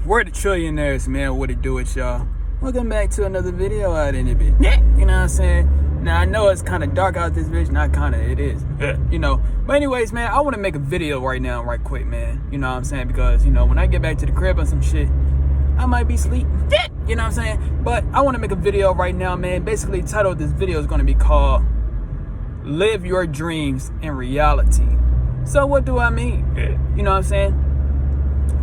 We're the trillionaires, man. What it do it, y'all? Welcome back to another video out in it, bitch. You know what I'm saying? Now, I know it's kind of dark out this bitch. Not kind of, it is. You know. But anyways, man, I want to make a video right now, right quick, man. You know what I'm saying? Because, you know, when I get back to the crib on some shit, I might be asleep. You know what I'm saying? But I want to make a video right now, man. Basically, the title of this video is going to be called Live Your Dreams in Reality. So what do I mean? You know what I'm saying?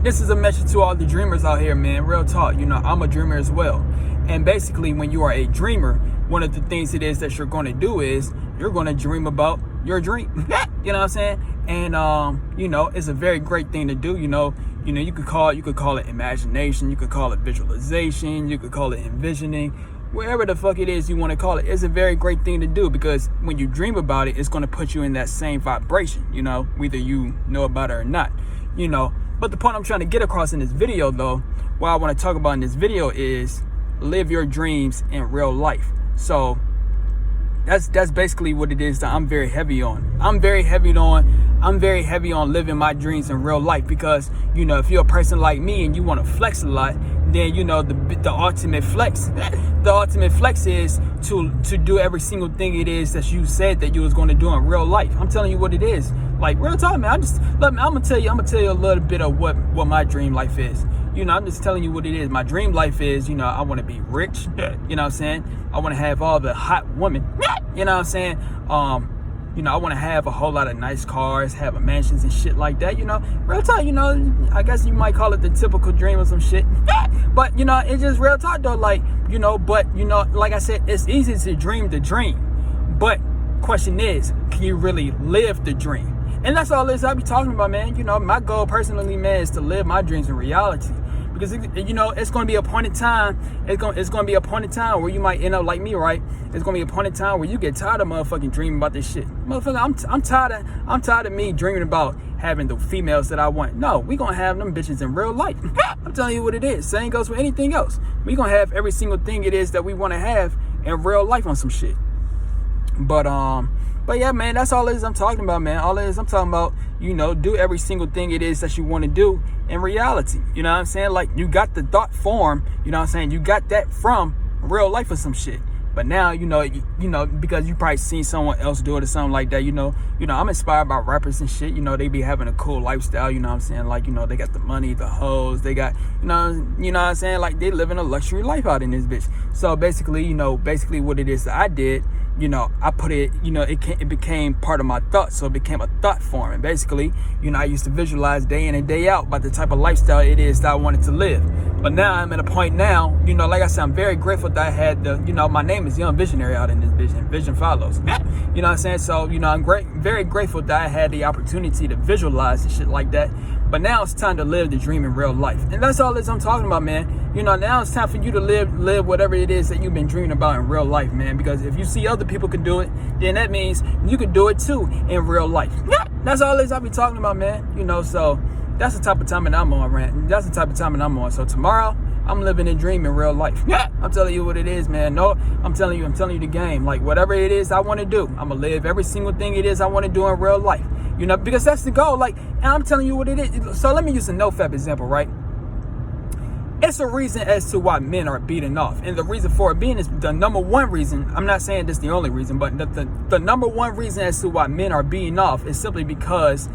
This is a message to all the dreamers out here, man. Real talk. You know, I'm a dreamer as well. And basically, when you are a dreamer, one of the things it is that you're going to do is you're going to dream about your dream. You know what I'm saying? And you know, it's a very great thing to do. You know, you could call it imagination, you could call it visualization, you could call it envisioning. Wherever the fuck it is you want to call it, it's a very great thing to do, because when you dream about it, it's going to put you in that same vibration, you know, whether you know about it or not, you know. But the point I'm trying to get across in this video, though, what I want to talk about in this video is live your dreams in real life. So that's basically what it is that I'm very heavy on. I'm very heavy on living my dreams in real life, because, you know, if you're a person like me and you want to flex a lot, then, you know, the ultimate flex is to do every single thing it is that you said that you was going to do in real life. I'm telling you what it is. Like, real talk, man. I'm gonna tell you a little bit of what my dream life is. You know, I'm just telling you what it is. My dream life is, you know, I want to be rich. You know what I'm saying? I want to have all the hot women. You know what I'm saying? You know, I want to have a whole lot of nice cars, have mansions and shit like that. You know, real talk. You know, I guess you might call it the typical dream or some shit. But, you know, it's just real talk though. Like, you know, but, you know, like I said, it's easy to dream the dream. But question is, can you really live the dream? And that's all this I be talking about, man. You know, my goal personally, man, is to live my dreams in reality. Because, you know, it's going to be a point in time. It's going to be a point in time where you might end up like me, right? It's going to be a point in time where you get tired of motherfucking dreaming about this shit. Motherfucker, I'm tired of me dreaming about having the females that I want. No, we going to have them bitches in real life. I'm telling you what it is. Same goes with anything else. We going to have every single thing it is that we want to have in real life on some shit. But yeah, man, that's all it is I'm talking about, man. All it is I'm talking about, you know, do every single thing it is that you want to do in reality. You know what I'm saying? Like, you got the thought form, you know what I'm saying? You got that from real life or some shit. But now, you know, because you probably seen someone else do it or something like that, you know, I'm inspired by rappers and shit. You know, they be having a cool lifestyle, you know what I'm saying? Like, you know, they got the money, the hoes, they got, you know what I'm saying? Like, they living a luxury life out in this bitch. So basically, you know, what it is that I did, you know, I put it, you know, it became part of my thoughts. So it became a thought form. And basically, you know, I used to visualize day in and day out about the type of lifestyle it is that I wanted to live. But now I'm at a point now, you know, like I said, I'm very grateful that I had the, you know, my name is Young Visionary out in this vision. Vision follows. You know what I'm saying? So, you know, I'm very grateful that I had the opportunity to visualize and shit like that. But now it's time to live the dream in real life. And that's all this I'm talking about, man. You know, now it's time for you to live whatever it is that you've been dreaming about in real life, man. Because if you see other people can do it, then that means you can do it too in real life. That's all this I'll be talking about, man. You know, so that's the type of time that I'm on, man. That's the type of time that I'm on. So tomorrow, I'm living a dream in real life. I'm telling you what it is, man. No, I'm telling you the game. Like, whatever it is I want to do, I'm going to live every single thing it is I want to do in real life. You know, because that's the goal. Like, and I'm telling you what it is. So let me use a NoFap example, right? It's a reason as to why men are beaten off. And the reason for it being is the number one reason. I'm not saying this is the only reason, but the number one reason as to why men are beaten off is simply because,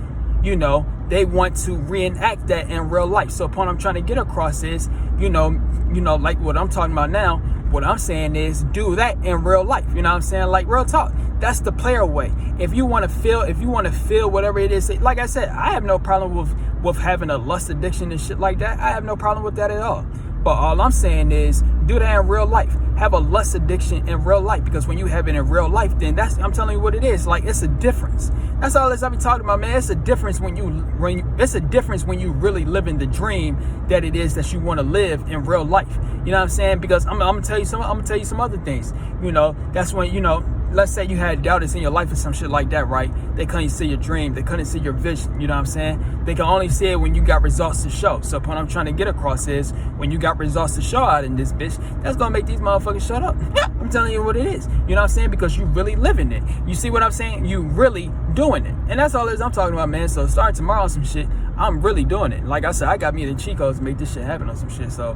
you know, they want to reenact that in real life. So the point I'm trying to get across is, you know, like what I'm talking about now, what I'm saying is do that in real life. You know what I'm saying? Like, real talk. That's the player way. If you want to feel whatever it is, like I said, I have no problem with having a lust addiction and shit like that. I have no problem with that at all. But all I'm saying is do that in real life. Have a lust addiction in real life, because when you have it in real life, then I'm telling you what it is. Like, it's a difference. That's all I be talking about, man. It's a difference when you really live in the dream that it is that you want to live in real life. You know what I'm saying? Because I'm gonna tell you some other things. You know, that's when, you know, let's say you had doubters in your life or some shit like that, right? They couldn't see your dream. They couldn't see your vision. You know what I'm saying? They can only see it when you got results to show. So what I'm trying to get across is when you got results to show out in this bitch, that's going to make these motherfuckers shut up. I'm telling you what it is. You know what I'm saying? Because you really living it. You see what I'm saying? You really doing it. And that's all it is I'm talking about, man. So starting tomorrow on some shit, I'm really doing it. Like I said, I got me the cheat codes to make this shit happen on some shit. So,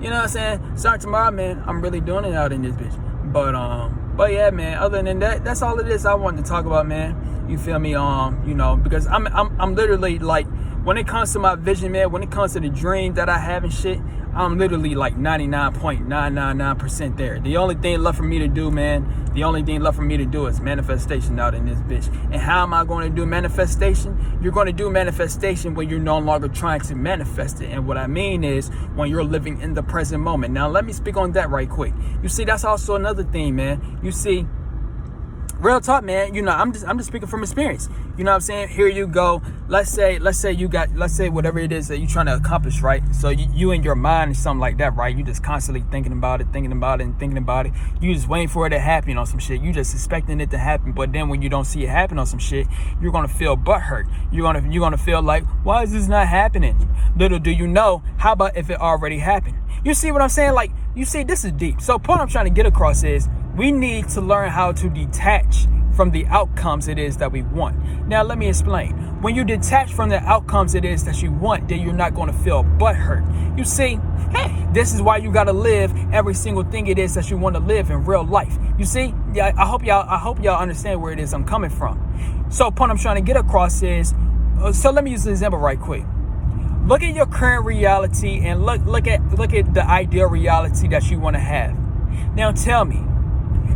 you know what I'm saying? Starting tomorrow, man, I'm really doing it out in this bitch. But yeah, man, other than that, that's all it is I wanted to talk about, man. You feel me? You know, because I'm literally like, when it comes to my vision, man, when it comes to the dream that I have and shit, I'm literally like 99.999% there. The only thing left for me to do, man, the only thing left for me to do is manifestation out in this bitch. And how am I going to do manifestation? You're going to do manifestation when you're no longer trying to manifest it. And what I mean is when you're living in the present moment. Now, let me speak on that right quick. You see, that's also another thing, man. You see, real talk, man, you know, I'm just speaking from experience. You know what I'm saying? Here you go. Let's say whatever it is that you're trying to accomplish, right? So you in your mind or something like that, right? You just constantly thinking about it. You just waiting for it to happen on some shit. You just expecting it to happen. But then when you don't see it happen on some shit, you're gonna feel butthurt. You're gonna feel like, why is this not happening? Little do you know, how about if it already happened? You see what I'm saying? Like, you see, this is deep. So point I'm trying to get across is we need to learn how to detach from the outcomes it is that we want. Now, let me explain. When you detach from the outcomes it is that you want, then you're not going to feel butthurt. You see, this is why you got to live every single thing it is that you want to live in real life. You see, yeah, I hope y'all understand where it is I'm coming from. So, point I'm trying to get across is, so let me use an example right quick. Look at your current reality and look at the ideal reality that you want to have. Now, tell me,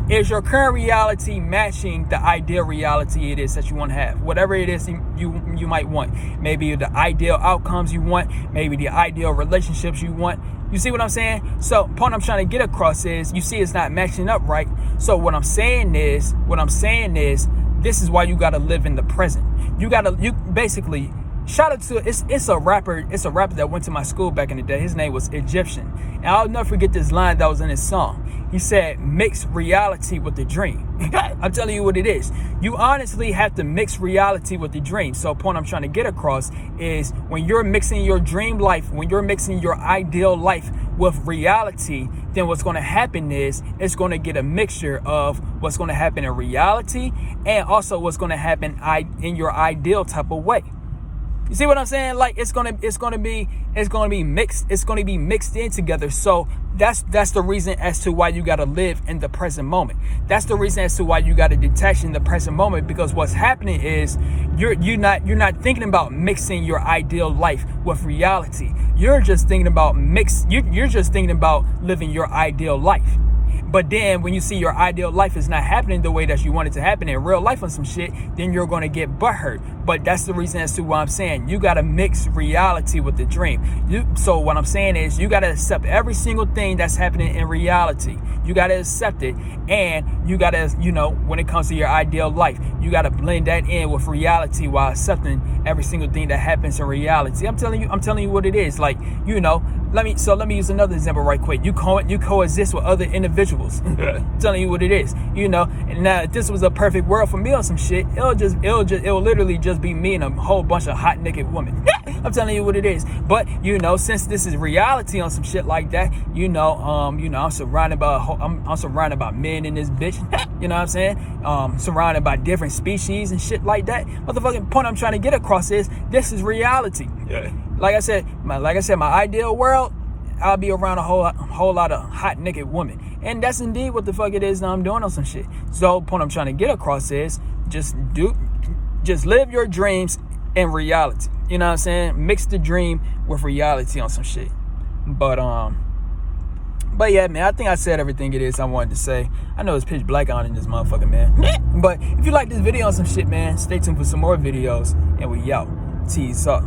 is your current reality matching the ideal reality it is that you want to have? Whatever it is you might want. Maybe the ideal outcomes you want. Maybe the ideal relationships you want. You see what I'm saying? So, point I'm trying to get across is, you see it's not matching up, right? So what I'm saying is, this is why you got to live in the present. You basically, shout out to it's a rapper that went to my school back in the day. His name was Egyptian. And I'll never forget this line that was in his song. He said, mix reality with the dream. I'm telling you what it is. You honestly have to mix reality with the dream. So point I'm trying to get across is, when you're mixing your dream life, when you're mixing your ideal life with reality, then what's going to happen is it's going to get a mixture of what's going to happen in reality and also what's going to happen in your ideal type of way. You see what I'm saying? Like, it's gonna be mixed in together. So that's the reason as to why you gotta live in the present moment. That's the reason as to why you gotta detach in the present moment, because what's happening is you're not thinking about mixing your ideal life with reality. You're just thinking about you're just thinking about living your ideal life. But then when you see your ideal life is not happening the way that you want it to happen in real life on some shit, then you're going to get butthurt. But that's the reason as to why I'm saying you got to mix reality with the dream. So what I'm saying is, you got to accept every single thing that's happening in reality. You got to accept it. And you got to, when it comes to your ideal life, you got to blend that in with reality while accepting every single thing that happens in reality. I'm telling you what it is. Like, let me use another example right quick. You coexist with other individuals. I'm telling you what it is. And now, if this was a perfect world for me or some shit, it'll literally just be me and a whole bunch of hot naked women. I'm telling you what it is. But since this is reality on some shit like that, I'm surrounded by men in this bitch. You know what I'm saying? Surrounded by different species and shit like that. Motherfucking point I'm trying to get across is, this is reality. Yeah. Like I said, my ideal world, I'll be around a whole lot of hot naked women. And that's indeed what the fuck it is that I'm doing on some shit. So point I'm trying to get across is, just live your dreams in reality. You know what I'm saying? Mix the dream with reality on some shit. But yeah, man, I think I said everything it is I wanted to say. I know it's pitch black on in this motherfucker, man. But if you like this video on some shit, man, stay tuned for some more videos. And we out. Tease up.